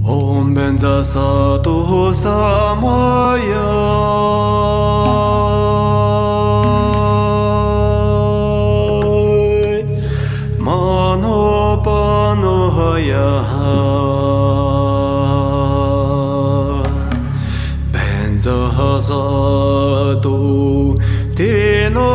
Om benza sato samaya mano panaya benza sato teno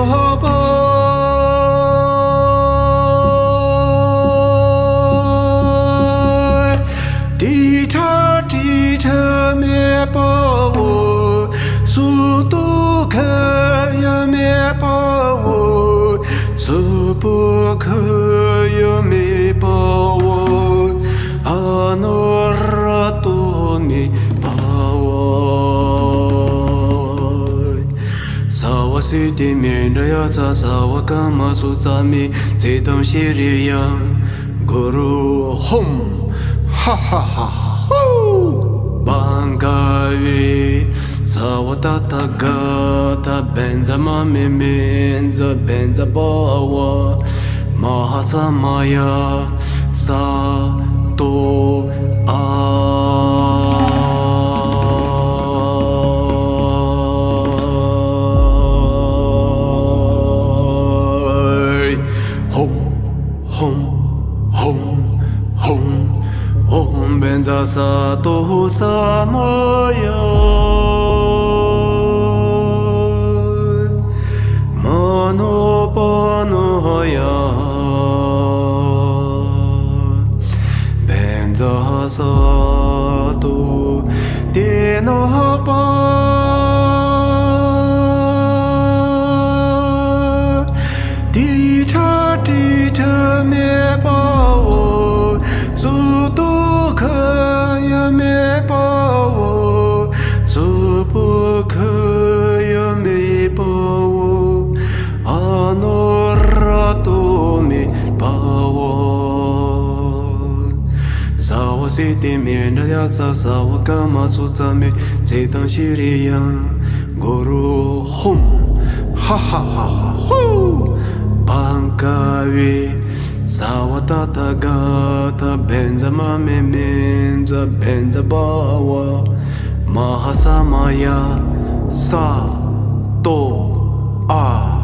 Siti Mindaya Sawa Kama Sutsami Zidam Shiriya Guru Hum Ha ha ha ha Hu Bangavi Sawatata Gata Benza Mami Menza Benza Bawa Mahasamaya Sa To benza sato samaya mano panaya benza sato teno tita me pao sutu kaya me pao supu kaya me pao anorato me pao sawa siti mindaya sawa kama sutsami zedang shiriya guru hum ha ha ha ha hu Bankavi Sawatata Gata Benza Mame Menza Benza Bawa Mahasamaya Sa To A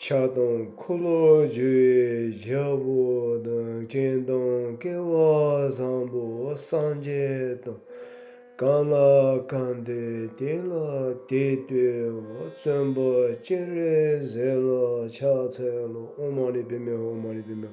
Chadong kulo ju jabo dong jendong kewa zambo sanje dong kanla kande tela tete watsumbo chere zelo cha tselo omani bime omani bime.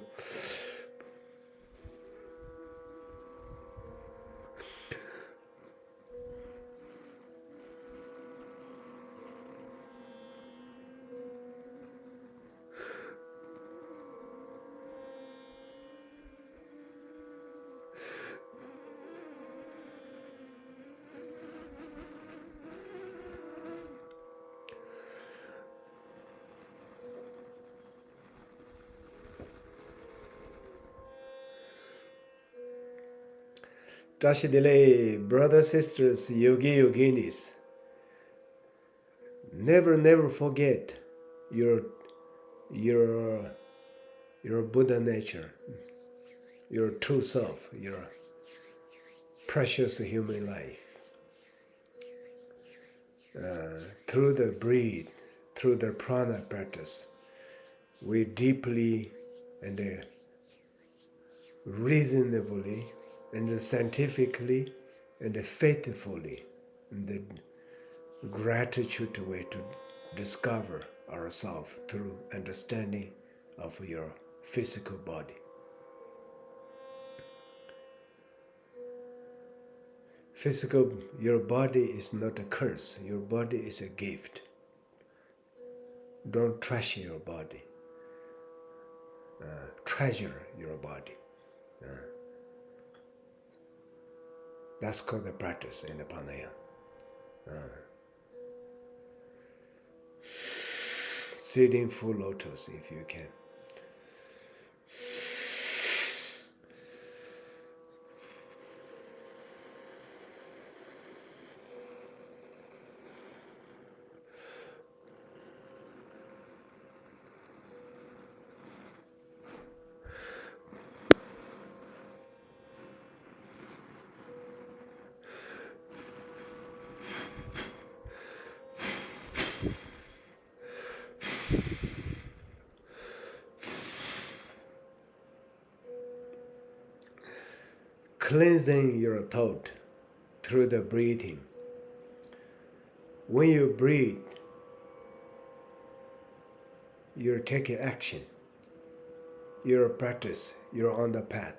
Dashidele, brothers, sisters, yoginis, never forget your Buddha nature, your true self, your precious human life. Through the breath, through the prana practice, we deeply and reasonably and scientifically and faithfully in the gratitude way to discover ourselves through understanding of your physical body. Your body is not a curse, your body is a gift. Don't trash your body. Treasure your body. That's called the practice in the pranayama. Sit in full lotus if you can. cleansing your thought through the breathing. When you breathe, you're taking action. You're practice. You're on the path.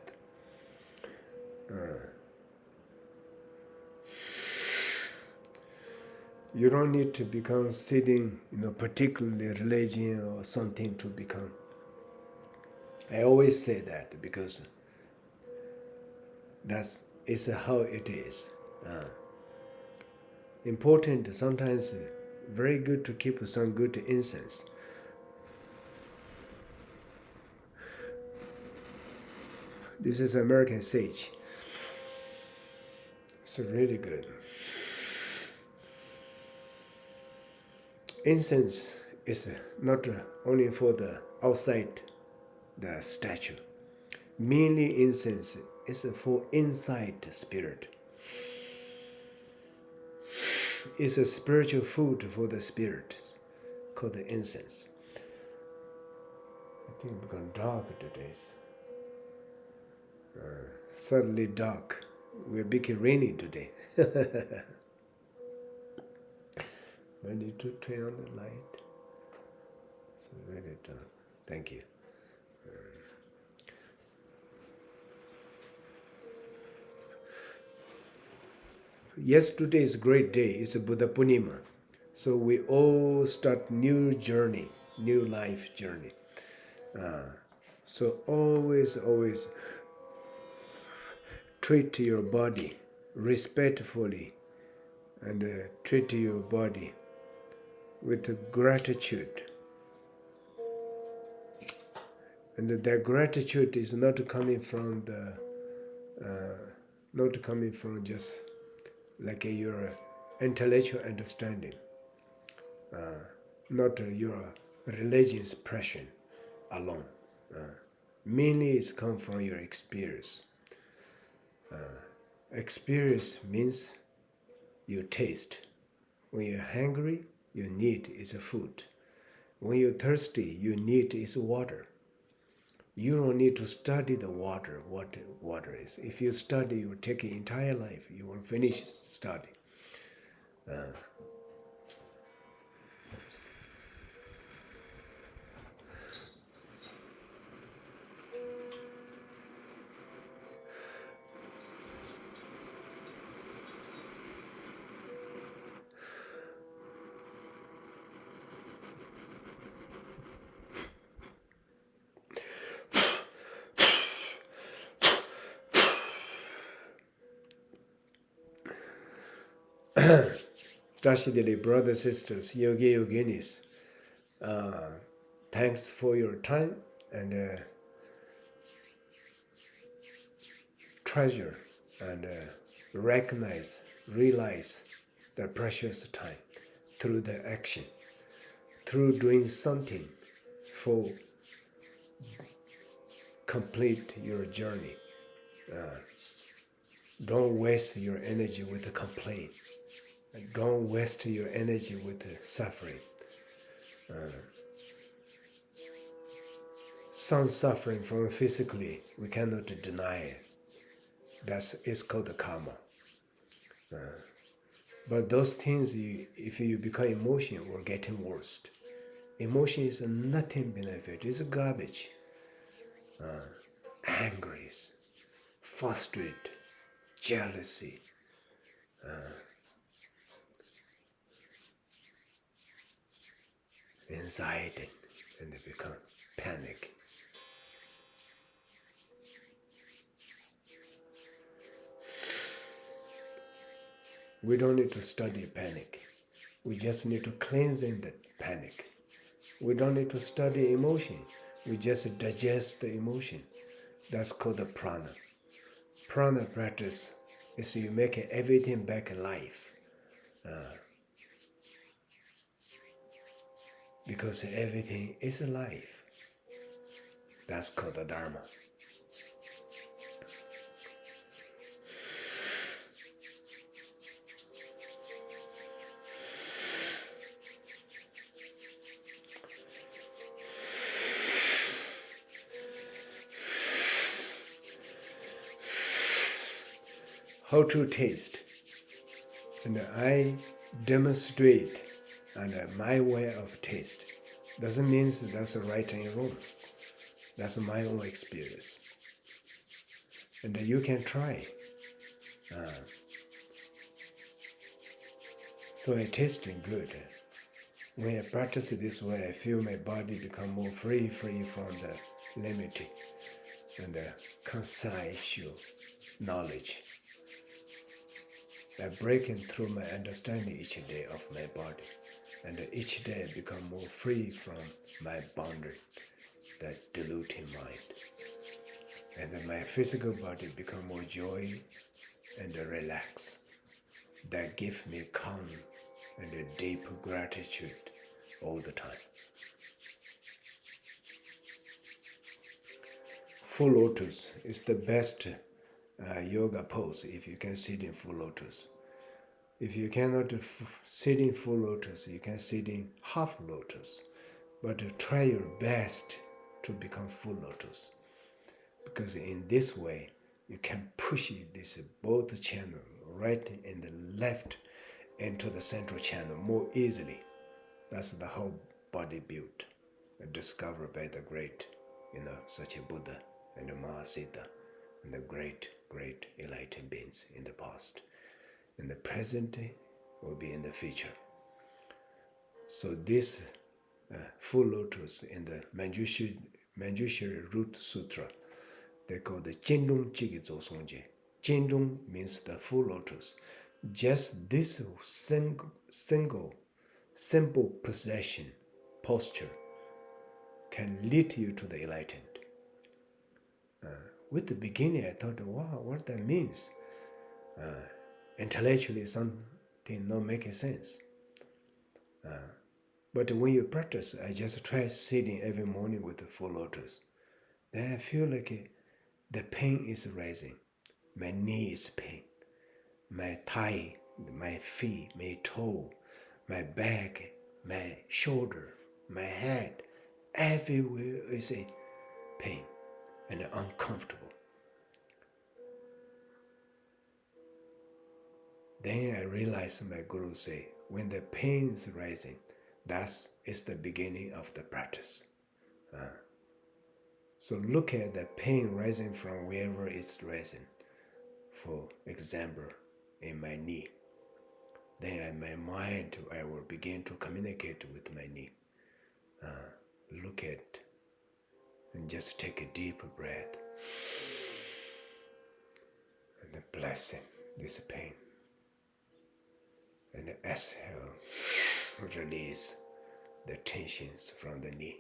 You don't need to become sitting, particularly religion or something to become. I always say that because it's how it is. Important, sometimes very good to keep some good incense. This is American sage. It's really good. Incense is not only for the outside the statue. Mainly incense is for inside spirit. It's a spiritual food for the spirit called the incense. I think it's become dark today. Suddenly dark. We're becoming rainy today. I need to turn on the light. It's really dark. Thank you. Yesterday is a great day. It's a Buddha Purnima. So we all start new journey, new life journey. So always treat your body respectfully and treat your body with gratitude. And that gratitude is not coming from just like your intellectual understanding, not your religious passion alone. Mainly it's come from your experience. Experience means you taste. When you're hungry, you need is food. When you're thirsty, you need is water. You don't need to study the water, what water is. If you study, you will take your entire life. You won't finish study. Tragically, brothers, sisters, yogi, yoginis, thanks for your time and treasure and realize the precious time through the action, through doing something for complete your journey. Don't waste your energy with the complaint. Don't waste your energy with the suffering. Some suffering from physically, we cannot deny it. It's called the karma. But those things, if you become emotion, will getting worse. Emotion is nothing benefit. It's garbage. Angry, frustrated, jealousy. Anxiety, and they become panic. We don't need to study panic. We just need to cleanse in the panic. We don't need to study emotion. We just digest the emotion. That's called the prana. Prana practice is you make everything back alive. Because everything is alive. That's called the Dharma. how to taste. And I demonstrate and my way of taste. Doesn't mean that's right and wrong. That's my own experience. And you can try. So I tasting good. When I practice this way, I feel my body become more free from the limiting and the conceptual knowledge. I'm breaking through my understanding each day of my body, and each day I become more free from my boundary, that diluting mind. And then my physical body become more joy and relax. That give me calm and a deep gratitude all the time. Full lotus is the best yoga pose if you can sit in full lotus. If you cannot sit in full lotus, you can sit in half lotus. But try your best to become full lotus. Because in this way, you can push this both channel, right and the left, into the central channel more easily. That's the whole body built and discovered by the great, such a Buddha and Mahasiddha and the great enlightened beings in the past. In the present will be in the future. So this full lotus in the Manjushri Root Sutra, they call the Jindong Jigi Zosongje. Jindong means the full lotus. Just this simple possession, posture, can lead you to the enlightened. With the beginning, I thought, wow, what that means? Intellectually, something not making sense. But when you practice, I just try sitting every morning with the full lotus. Then I feel like the pain is rising. My knee is pain. My thigh, my feet, my toe, my back, my shoulder, my head, everywhere is a pain and uncomfortable. Then I realized my guru say, when the pain is rising, that is the beginning of the practice. So look at the pain rising from wherever it's rising. For example, in my knee. Then in my mind, I will begin to communicate with my knee. Look at and just take a deep breath and blessing this pain. And exhale, release the tensions from the knee.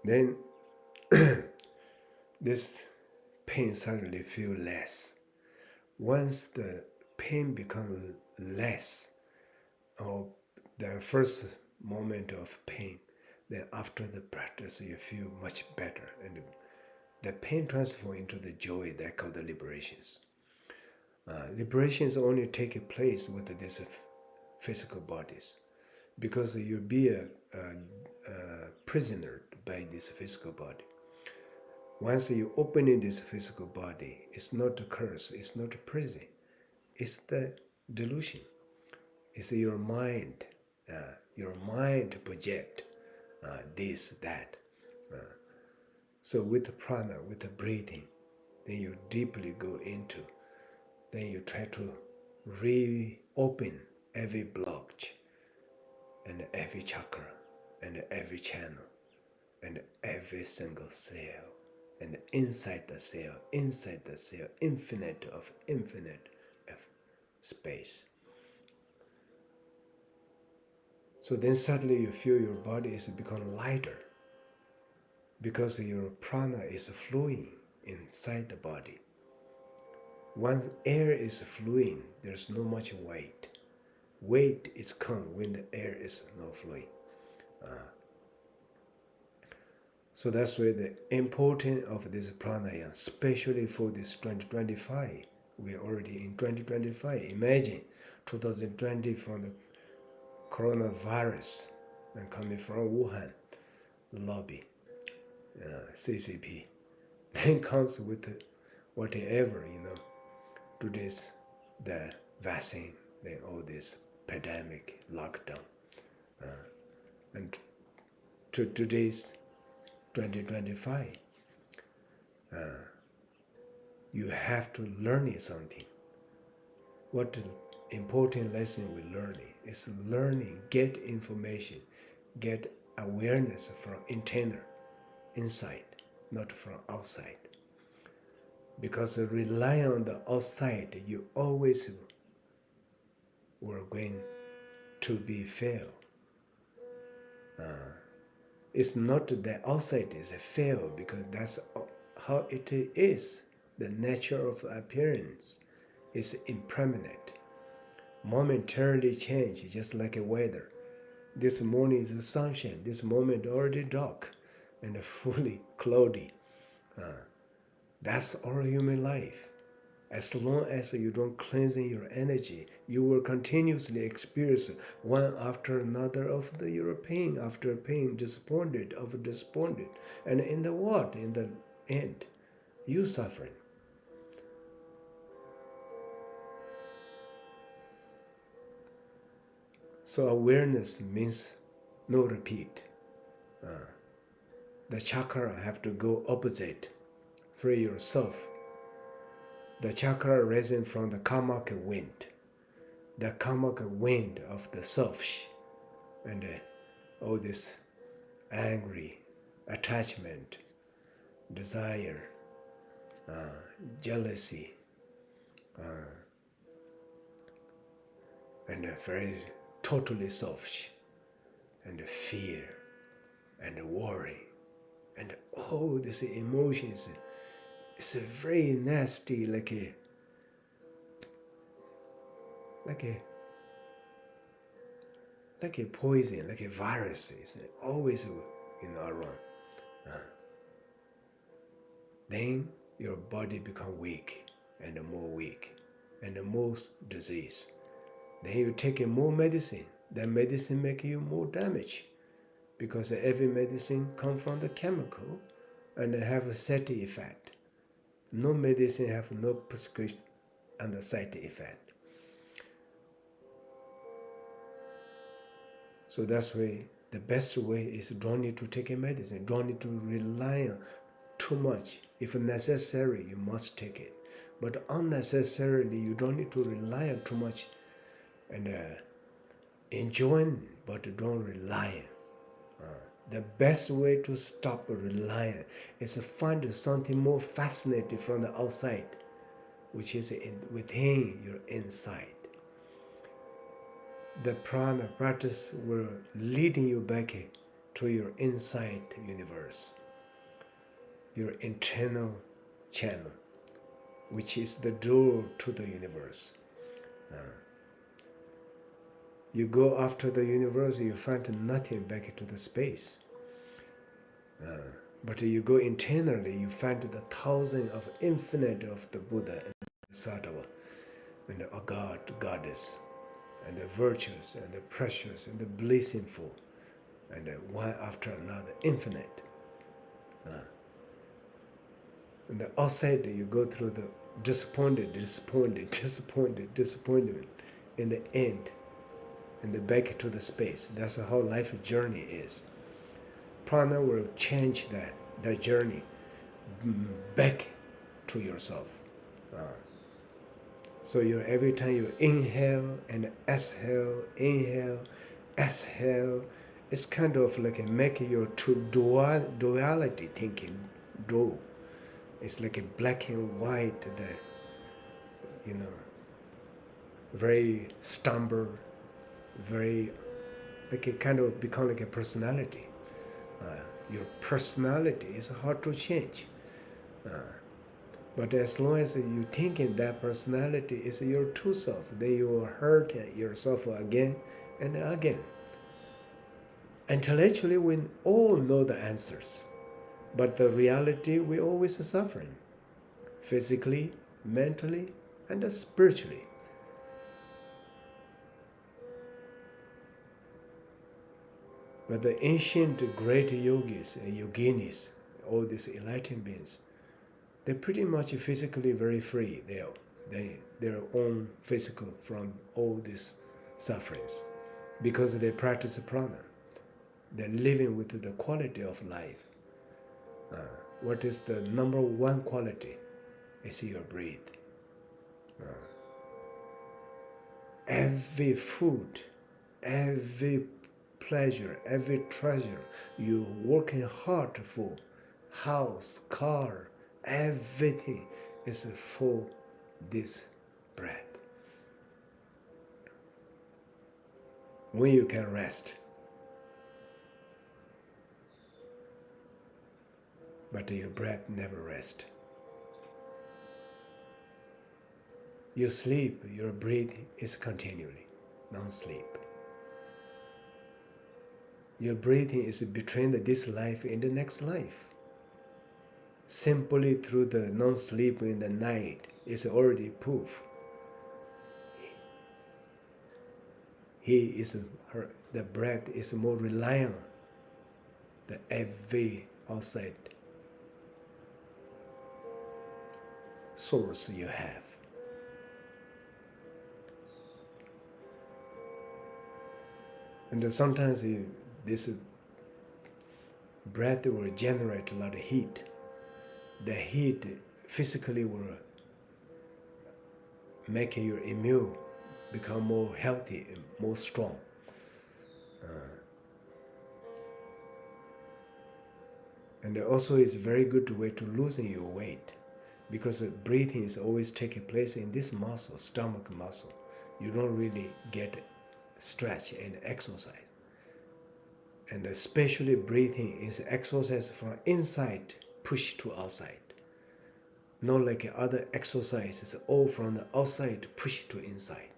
Then this pain suddenly feel less. Once the pain becomes less, or the first moment of pain, then after the practice you feel much better, and the pain transforms into the joy that called the liberations. Liberations only take place with these physical bodies, because you be a prisoner by this physical body. Once you open in this physical body, it's not a curse, it's not a prison, it's the delusion. It's your mind. Your mind project this, that. So with the prana, with the breathing, then you deeply go into, then you try to reopen every blockage and every chakra and every channel and every single cell, and inside the cell, infinite of space. So then suddenly you feel your body is become lighter, because your prana is flowing inside the body. Once air is flowing, there's no much weight. Weight is come when the air is not flowing. So that's why the importance of this pranayama, especially for this 2025. We're already in 2025. Imagine 2020 from the coronavirus and coming from Wuhan lobby, CCP. Then comes with whatever, today's the vaccine, then all this pandemic lockdown. And to today's 2025, you have to learn something. What important lesson we're learning is learning, get information, get awareness from internal, inside, not from outside. Because relying on the outside, you always were going to be fail. It's not the outside is a fail, because that's how it is. The nature of appearance is impermanent, momentarily change, just like a weather. This morning is sunshine, this moment already dark and fully cloudy. That's our human life. As long as you don't cleanse your energy, you will continuously experience one after another of the your pain after pain, disappointed. And in the what? In the end, you suffering. So awareness means no repeat. The chakra have to go opposite. Free yourself. The chakra rising from the karmic wind. The karmic wind of the selfish and all this angry, attachment, desire, jealousy, and very totally selfish, and fear, and worry, and all these emotions. It's a very nasty, like a poison, like a virus. It's always around. Then your body become weak and more weak and more disease. Then you take more medicine. That medicine make you more damage, because every medicine come from the chemical and have a side effect. No medicine have no prescription and the side effect. So that's why the best way is don't need to take a medicine, don't need to rely on too much. If necessary, you must take it. But unnecessarily, you don't need to rely on too much, and enjoy, but don't rely on. The best way to stop relying is to find something more fascinating from the outside, which is within your inside. the prana practice will lead you back to your inside universe, your internal channel, which is the door to the universe. You go after the universe, you find nothing back to the space. But you go internally, you find the thousand of infinite of the Buddha and Sattva, and the God, goddess, and the virtues, and the precious, and the blissful, and one after another, infinite. And the outside, you go through the disappointment, in the end, and the back to the space. That's how life journey is. Prana will change that journey back to yourself. So every time you inhale and exhale, it's kind of like making your two duality thinking go. It's like a black and white, very stumble, very like it kind of become like a personality. Your personality is hard to change. But as long as you thinking that personality is your true self, then you will hurt yourself again and again. Intellectually, we all know the answers. But the reality, we always suffering. Physically, mentally, and spiritually. But the ancient great yogis and yoginis, all these enlightened beings, they're pretty much physically very free. Their own physical from all these sufferings, because they practice prana. They're living with the quality of life. What is the number one quality? It's your breath. Every food, every pleasure, every treasure you're working hard for, house, car, everything is for this breath. When you can rest, but your breath never rests. You sleep, your breathing is continually non-sleep. Your breathing is between this life and the next life. Simply through the non-sleep in the night is already proof. The breath is more reliant than every outside source you have. And sometimes this breath will generate a lot of heat. The heat physically will make your immune become more healthy and more strong. And also it's a very good way to losing your weight, because breathing is always taking place in this muscle, stomach muscle. You don't really get stretch and exercise. And especially breathing is exercise from inside push to outside. Not like other exercises, all from the outside push to inside.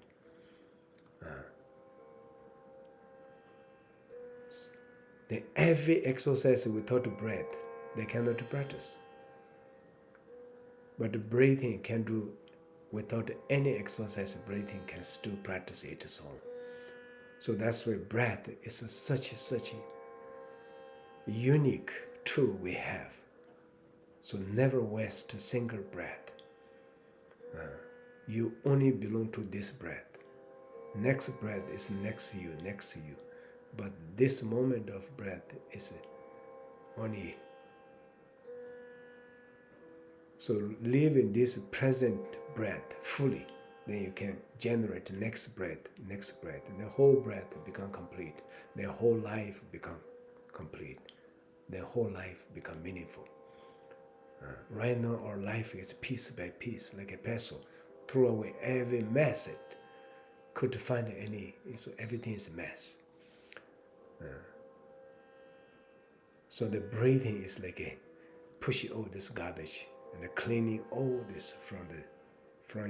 Then every exercise without breath, they cannot practice. But breathing can do without any exercise. Breathing can still practice its own. So that's why breath is such a unique tool we have. So never waste a single breath. You only belong to this breath. Next breath is next to you. But this moment of breath is only. So live in this present breath fully. Then you can generate next breath, and the whole breath become complete. The whole life become complete. The whole life become meaningful. Right now our life is piece by piece, like a pencil. Throw away every method, couldn't find any, so everything is a mess. So the breathing is like a pushing all this garbage and cleaning all this from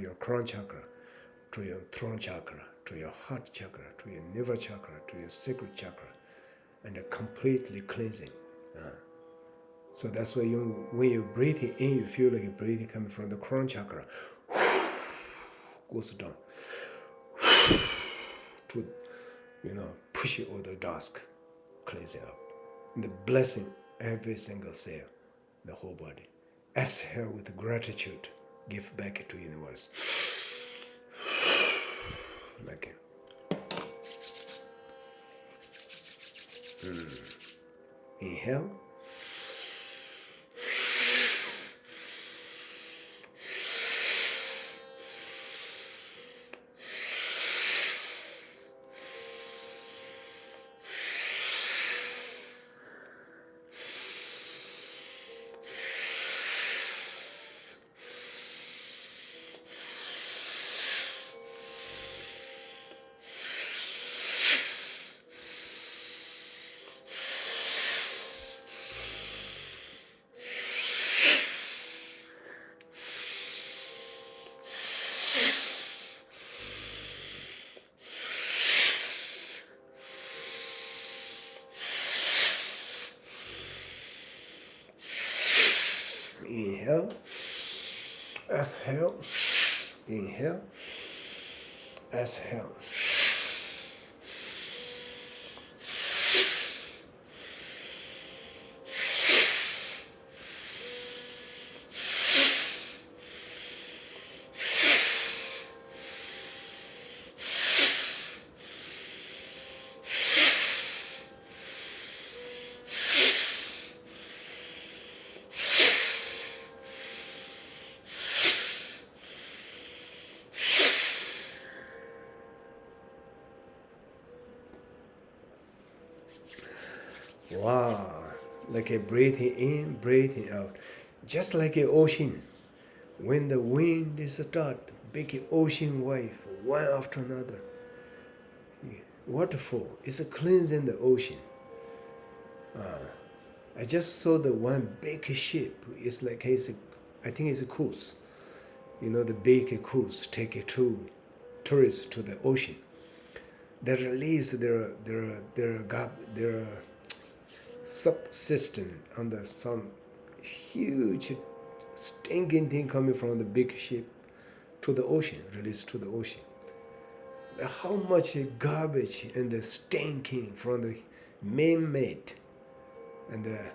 your crown chakra to your throat chakra, to your heart chakra, to your navel chakra, to your sacral chakra, and completely cleansing. So that's why when you're breathing in, you feel like you're breathing coming from the crown chakra, goes down, to, pushing all the dust, cleansing out. And the blessing every single cell, the whole body. Exhale with gratitude, give back to universe. Like it. Inhale. Inhale, exhale, inhale, exhale. Wow, like a breathing in, breathing out. Just like an ocean. When the wind is start, big ocean wave, one after another. Waterfall is cleansing the ocean. I just saw the one big ship. It's like I think it's a cruise. The big cruise take tourists to the ocean. They release their subsistence under some huge stinking thing coming from the big ship to the ocean, released to the ocean. How much garbage and the stinking from the man-made and the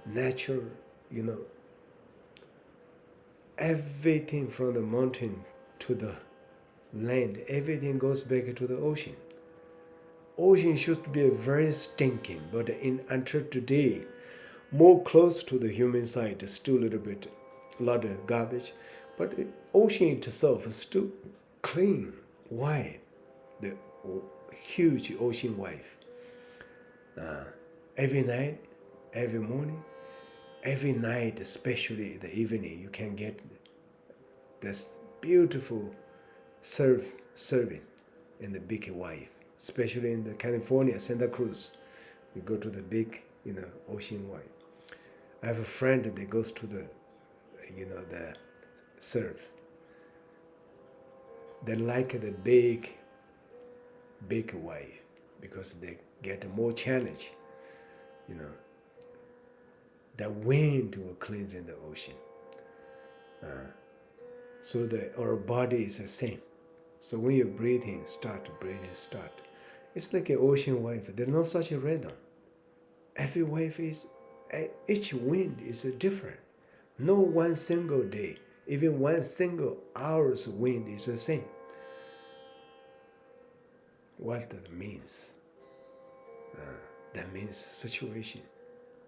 natural, everything from the mountain to the land, everything goes back to the ocean. Ocean should be very stinking, but until today, more close to the human side, still a little bit, a lot of garbage, but the ocean itself is still clean. Why? The huge ocean wave. Every night, every morning, every night, especially the evening, you can get this beautiful serving in the big wave. Especially in the California, Santa Cruz, we go to the big, ocean wide. I have a friend that goes to the surf. They like the big wave because they get more challenge. The wind will cleanse in the ocean. So our body is the same. So when you're breathing, start. It's like an ocean wave. There's no such a rhythm. Every wave each wind is different. No one single day, even one single hour's wind is the same. What that means? That means situation,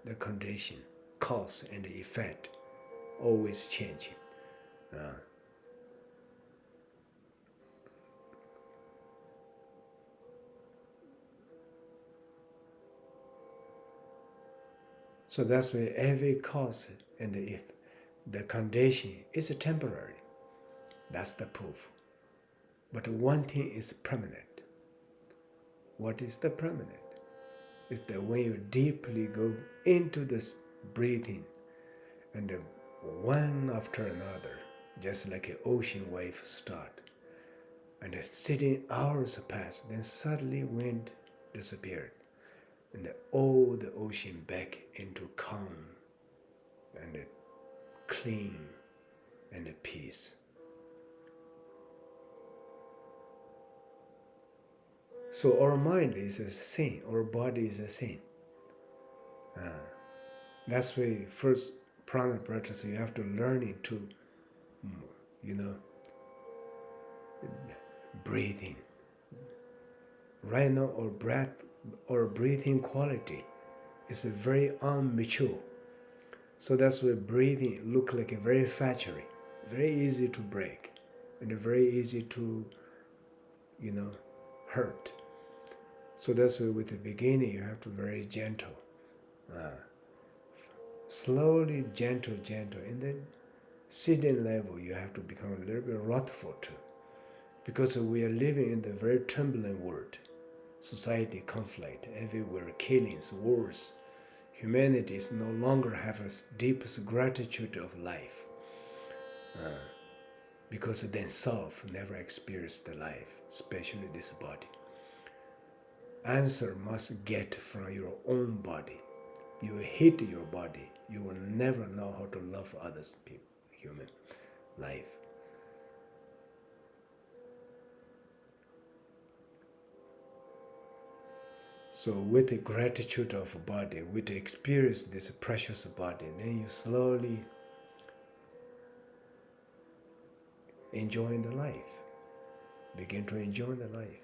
the condition, cause and effect, always changing. So that's why every cause and the condition is temporary. That's the proof. But one thing is permanent. What is the permanent? It's that when you deeply go into this breathing, and one after another, just like an ocean wave start, and sitting hours pass, then suddenly wind disappeared, and all the ocean back into calm and clean and peace. So our mind is a sin, our body is a sin. That's why first prana practice you have to learn it to, breathing. Right now our breath or breathing quality is very immature. So that's why breathing look like a very factory, very easy to break, and very easy to, hurt. So that's why with the beginning you have to be very gentle. Slowly, gentle, and then sitting level you have to become a little bit wrathful too. Because we are living in the very turbulent world. Society, conflict, everywhere, killings, wars. Humanity is no longer have a deepest gratitude of life. Because themselves never experienced the life, especially this body. Answer must get from your own body. You hate your body, you will never know how to love others, people, human life. So with the gratitude of body, with the experience this precious body, then you slowly enjoy the life. Begin to enjoy the life.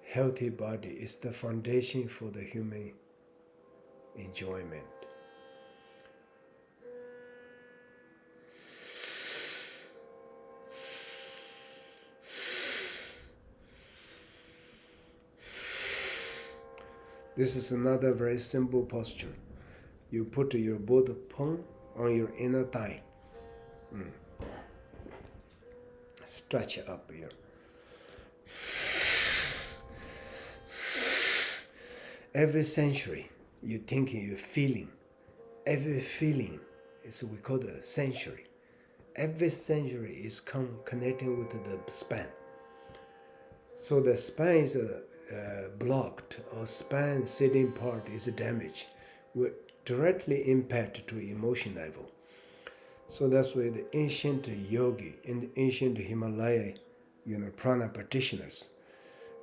Healthy body is the foundation for the human enjoyment. This is another very simple posture. You put your both palm on your inner thigh. Stretch up here. Every sensory, you thinking, you're feeling. Every feeling is we call the sensory. Every sensory is connecting with the spine. So the spine is blocked, or spine sitting part is damaged, will directly impact to emotion level. So that's why the ancient yogi and the ancient Himalaya, prana practitioners,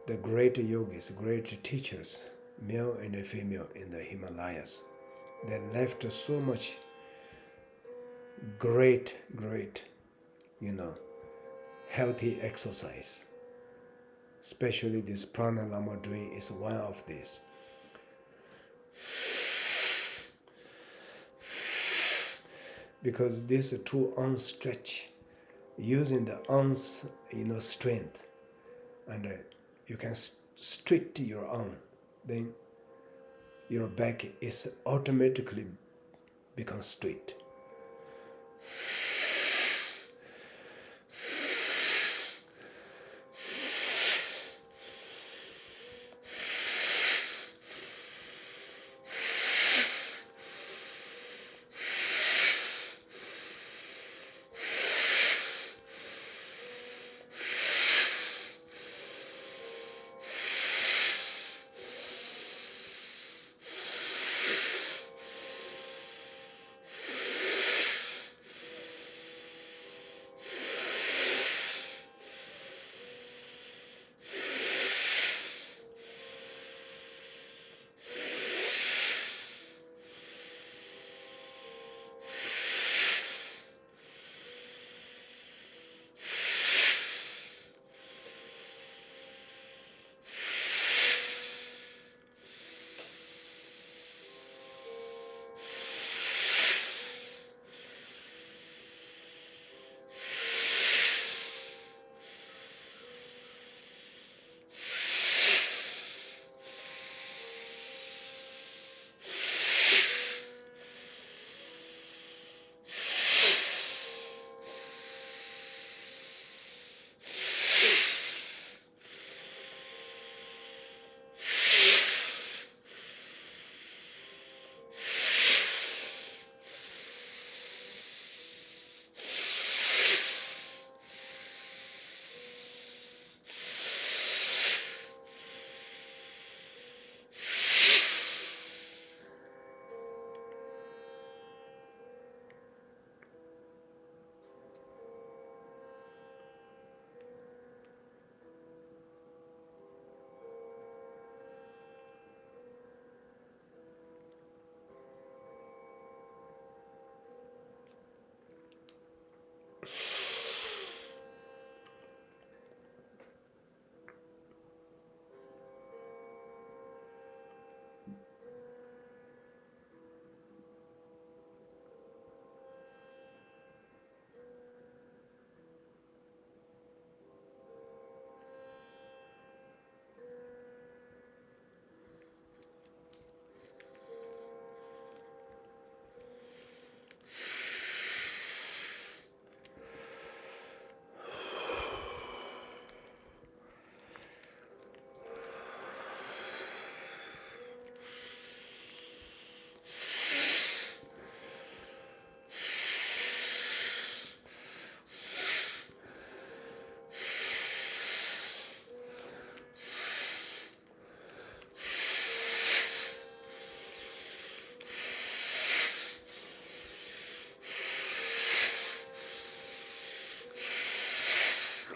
the great yogis, great teachers, male and female in the Himalayas, they left so much great, healthy exercise. Especially this pranayama doing is one of these. Because this two arm stretch, using the arms, strength, and you can strict your arm, then your back is automatically become straight.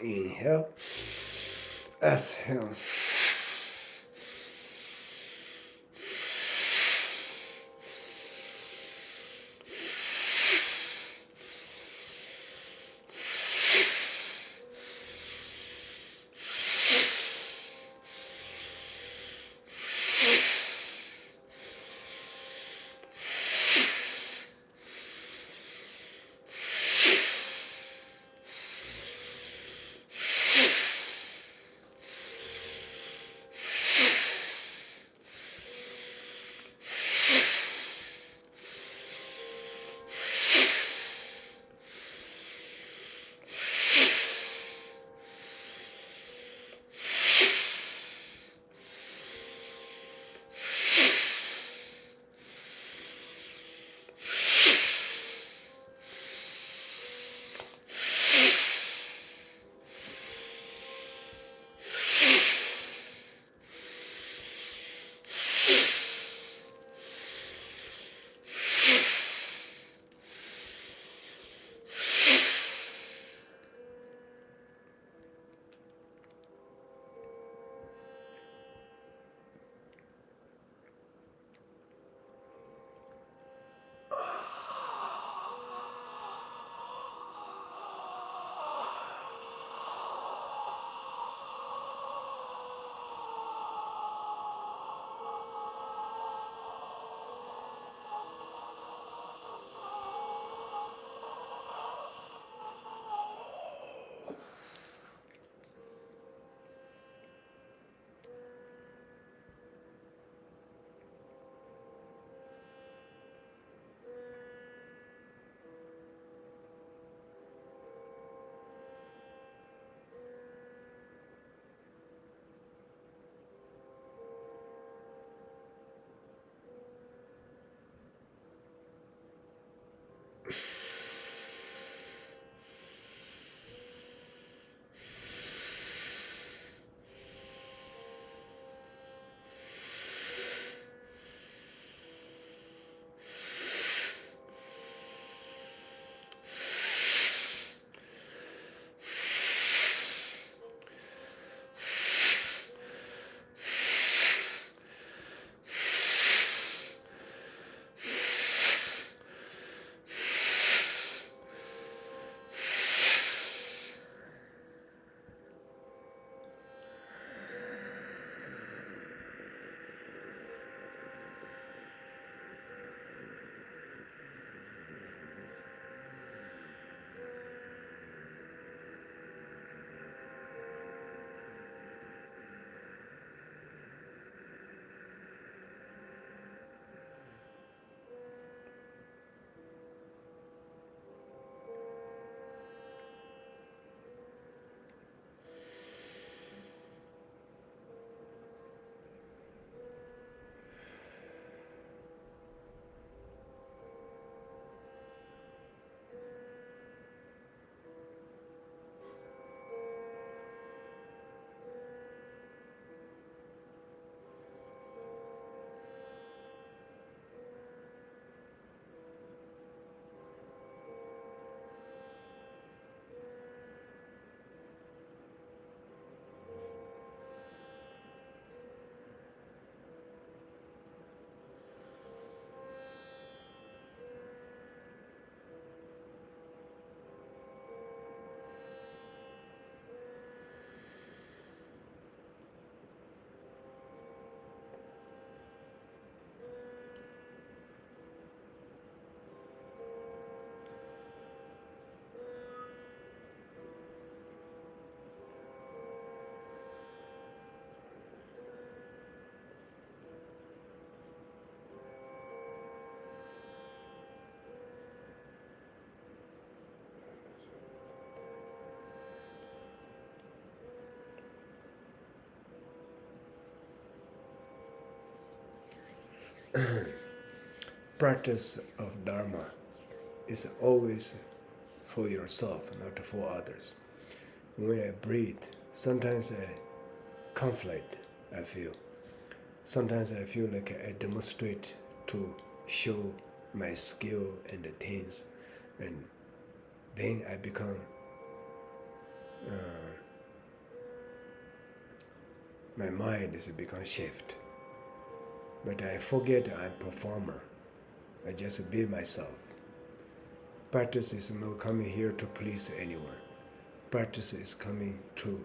Inhale, exhale. Practice of Dharma is always for yourself, not for others. When I breathe, sometimes I conflict, I feel. Sometimes I feel like I demonstrate to show my skill and the things, and then I become my mind has become shift. But I forget I'm a performer. I just be myself. Practice is not coming here to please anyone. Practice is coming to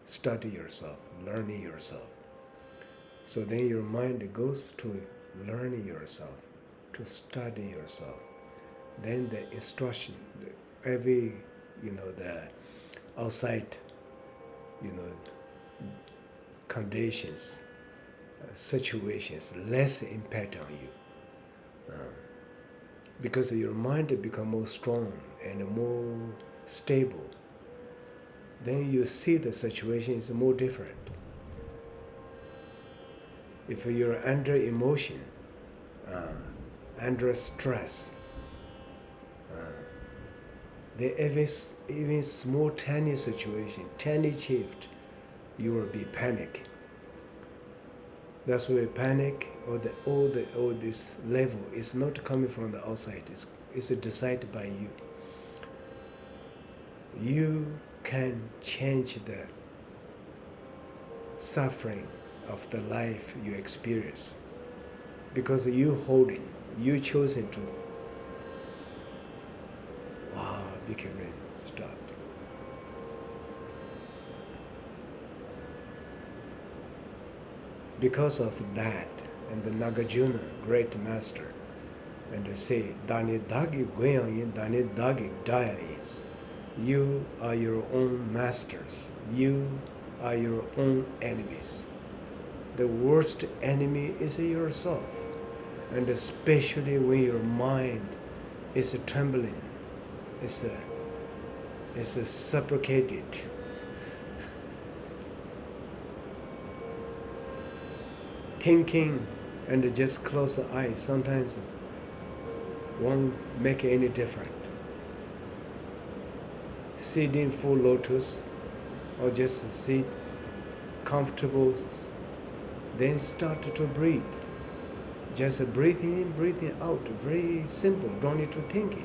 study yourself, learning yourself. So then your mind goes to learning yourself, to study yourself. Then the instruction, every, the outside, conditions, situations, less impact on you. Because your mind become more strong and more stable. Then you see the situation is more different. If you're under emotion, under stress, then even small tiny situation, tiny shift, you will be panic. That's why panic or all this level is not coming from the outside. It's decided by you. You can change the suffering of the life you experience because you holding, you choosing to. Wow, big rain stopped. Because of that, and the Nagarjuna, great master, and they say, Dani Dagi Guyayin, Dani Dagi Dayayins. You are your own masters. You are your own enemies. The worst enemy is yourself. And especially when your mind is trembling, is suffocated. Thinking and just close the eyes sometimes won't make any difference. Sitting full lotus or just sit comfortable, then start to breathe. Just breathing in, breathing out, very simple, don't need to think it.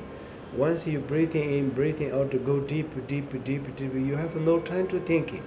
Once you breathing in, breathing out, to go deep, you have no time to thinking.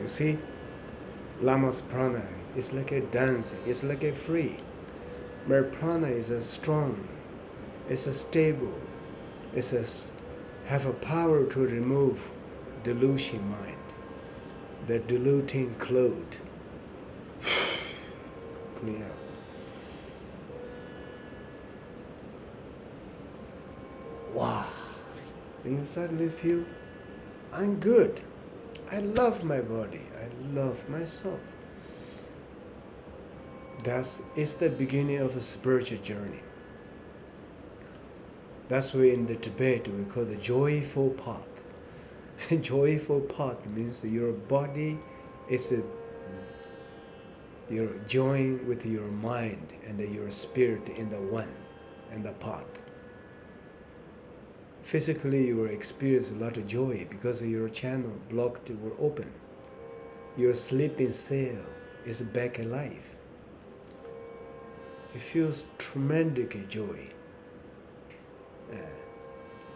You see, Lama's prana is like a dance, it's like a free. My prana is a strong, it's a stable, it's a have a power to remove delusion mind, the diluting cloud. Clean up. Wow. And you suddenly feel, I'm good. I love my body. I love myself. It's the beginning of a spiritual journey. That's why in the Tibet we call the joyful path. Joyful path means your body is you're joined with your mind and your spirit in the one and the path. Physically, you will experience a lot of joy because your channel blocked were open. Your sleeping cell is back alive. You feel tremendous joy,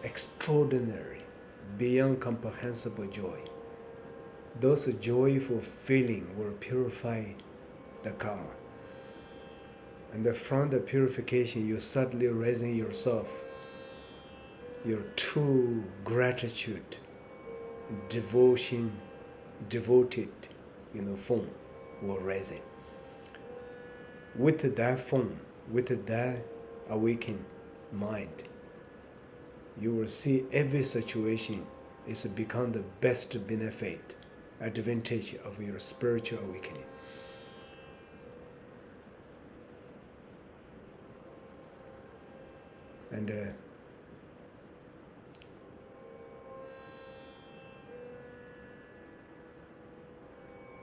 extraordinary, beyond comprehensible joy. Those joyful feelings will purify the karma. And from the purification, you suddenly raising yourself your true gratitude, devotion, devoted, form will rise. With that form, with that awakened mind, you will see every situation is become the best benefit, advantage of your spiritual awakening. And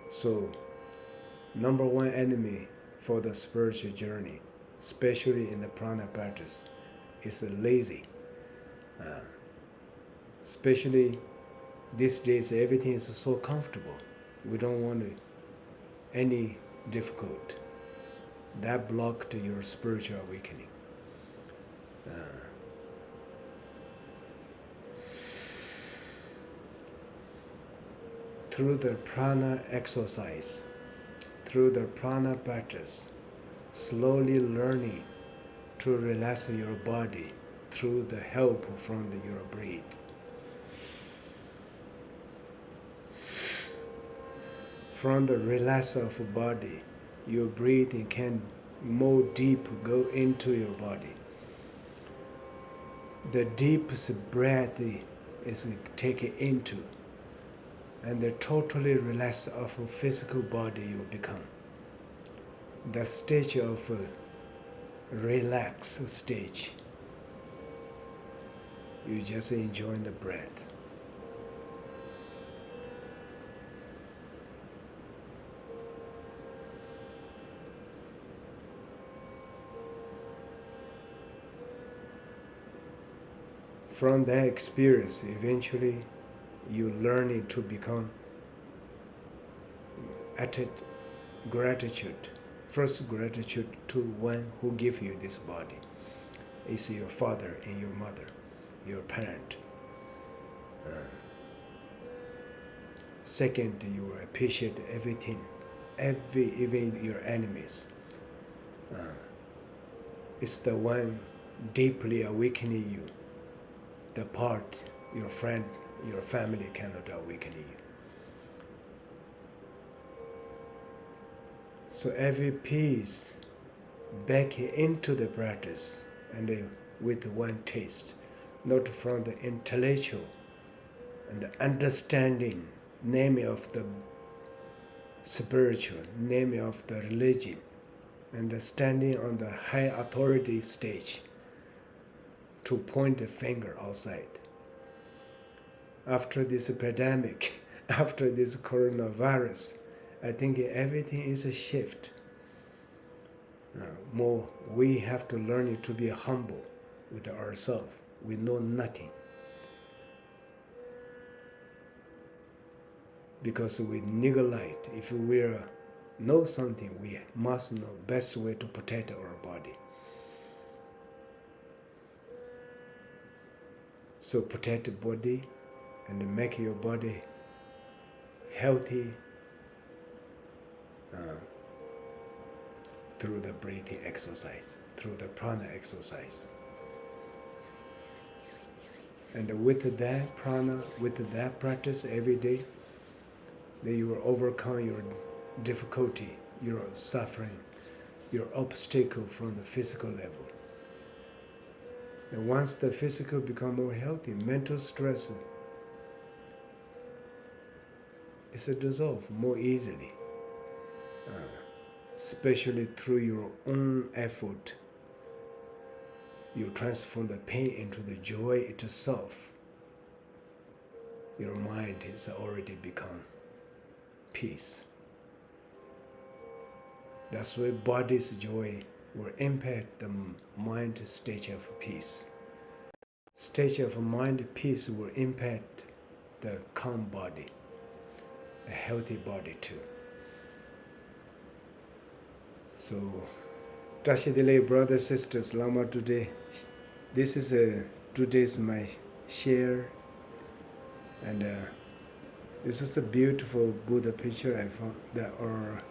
so, number one enemy for the spiritual journey, especially in the prana practice, is lazy. Especially these days, everything is so comfortable. We don't want any difficult. That blocked your spiritual awakening. Through the prana exercise, through the prana practice, slowly learning to relax your body through the help from your breath. From the relax of body, your breathing can more deep go into your body. The deepest breath is taken into, and the totally relaxed of physical body you become. The stage of relaxed stage, you just enjoy the breath. From that experience, eventually you learning to become gratitude. First, gratitude to one who gave you this body. It's your father and your mother, your parent. Second, you will appreciate everything, even your enemies. It's the one deeply awakening you. The part your friend, your family cannot awaken you. So every piece back into the practice, and with one taste, not from the intellectual and the understanding, naming of the spiritual, naming of the religion, and standing on the high authority stage to point the finger outside. After this pandemic, after this coronavirus, I think everything is a shift. More, we have to learn to be humble with ourselves. We know nothing. Because we neglect, if we know something, we must know best way to protect our body. So protect the body and make your body healthy through the breathing exercise, through the prana exercise. And with that prana, with that practice every day, then you will overcome your difficulty, your suffering, your obstacle from the physical level. And once the physical become more healthy, mental stress is dissolved more easily, especially through your own effort. You transform the pain into the joy itself. Your mind has already become peace. That's why body's joy will impact the mind state of peace. State of mind peace will impact the calm body, a healthy body too. So, Tashidile brothers, sisters, Lama today, this is today's my share, and this is a beautiful Buddha picture I found, that our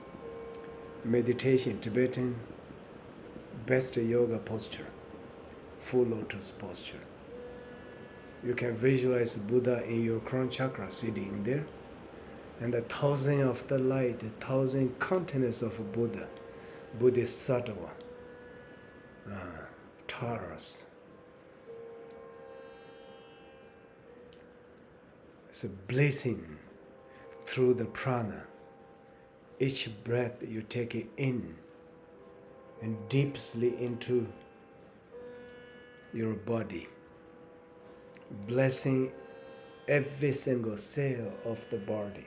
meditation, Tibetan best yoga posture, full lotus posture. You can visualize Buddha in your crown chakra sitting there. And the thousand of the light, 1,000 containers of Buddha, Bodhisattva, Taras. It's a blessing through the prana. Each breath you take it in and deeply into your body, blessing every single cell of the body.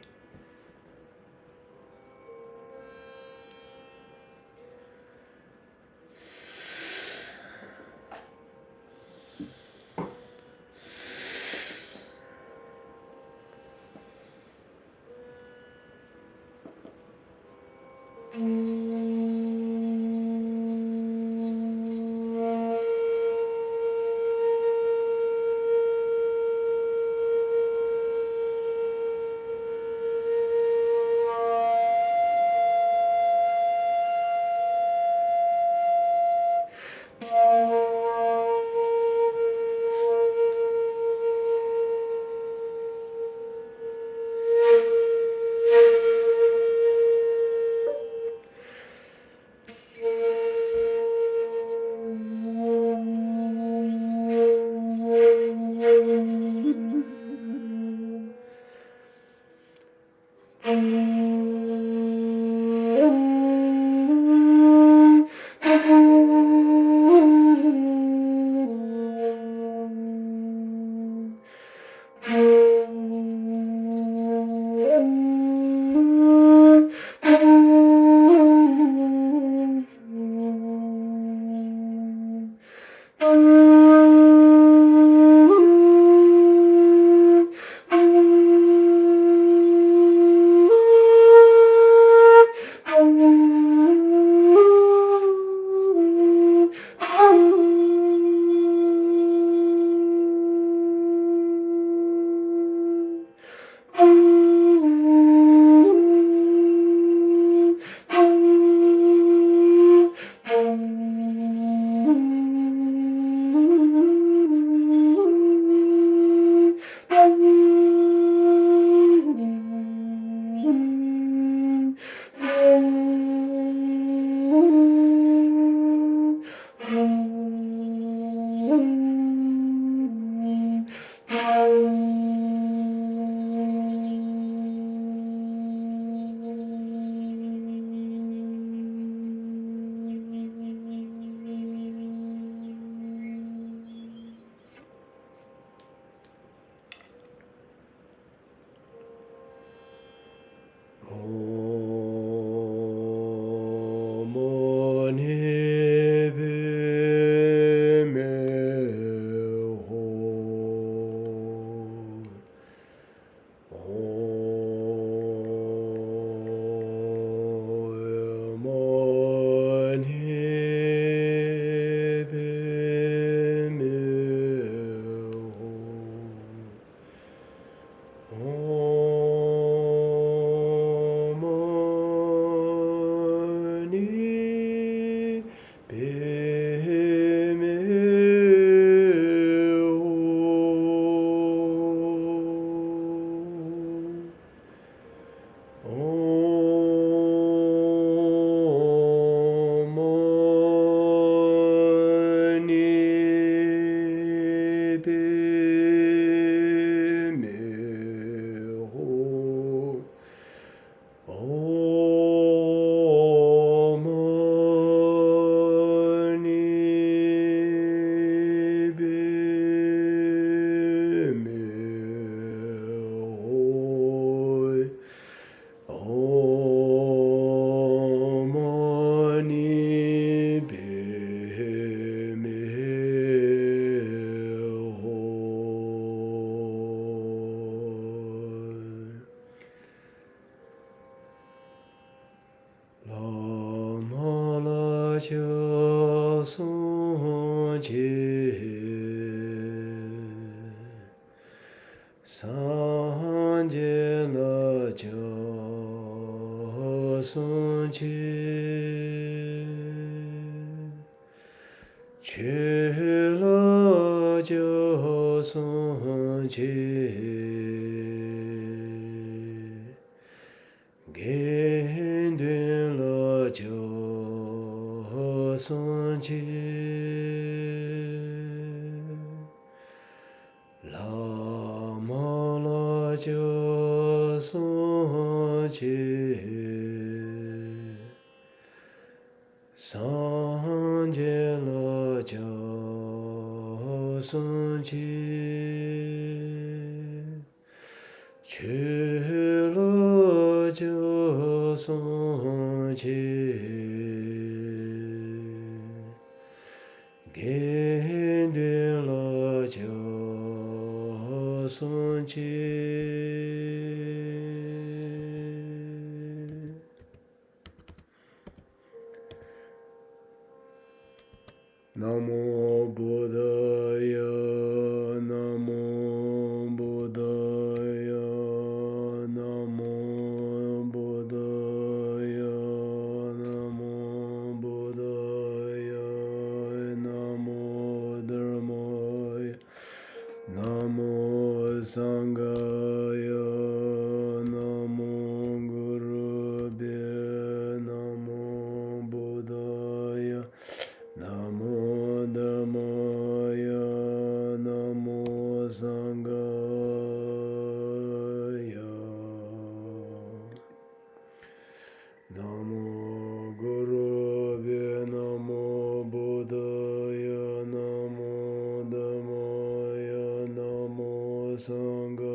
gendun lo jo son chi la ma la jo son chi san je lo jo son chi Chö lo jo son chi gen de lo jo son chi Namo Buddhaya Namo Buddhaya Namo Buddhaya Namo Buddhaya Namo Dharmaya Namo Sanghaya Namo Gurubhya Namo Buddhaya Namo Dhammaya Namo Sanghaya Namo Gurubhya Namo Buddhaya Namo Dhammaya Namo Sanghaya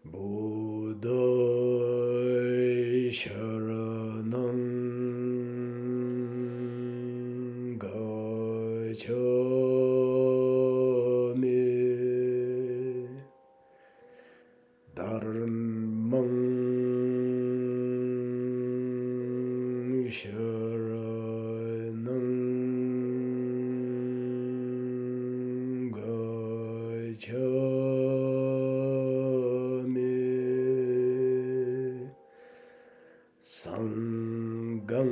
Buddha Sharanam Gacchami Dhammam Sharanam Gacchami Sangham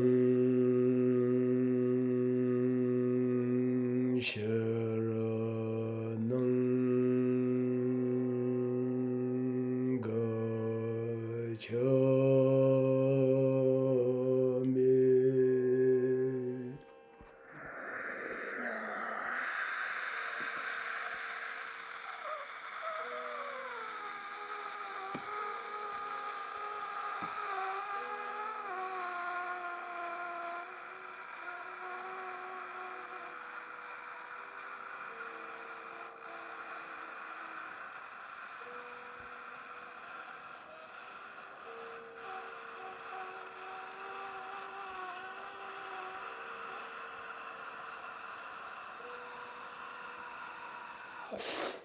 Sharanam Gacchami Yes.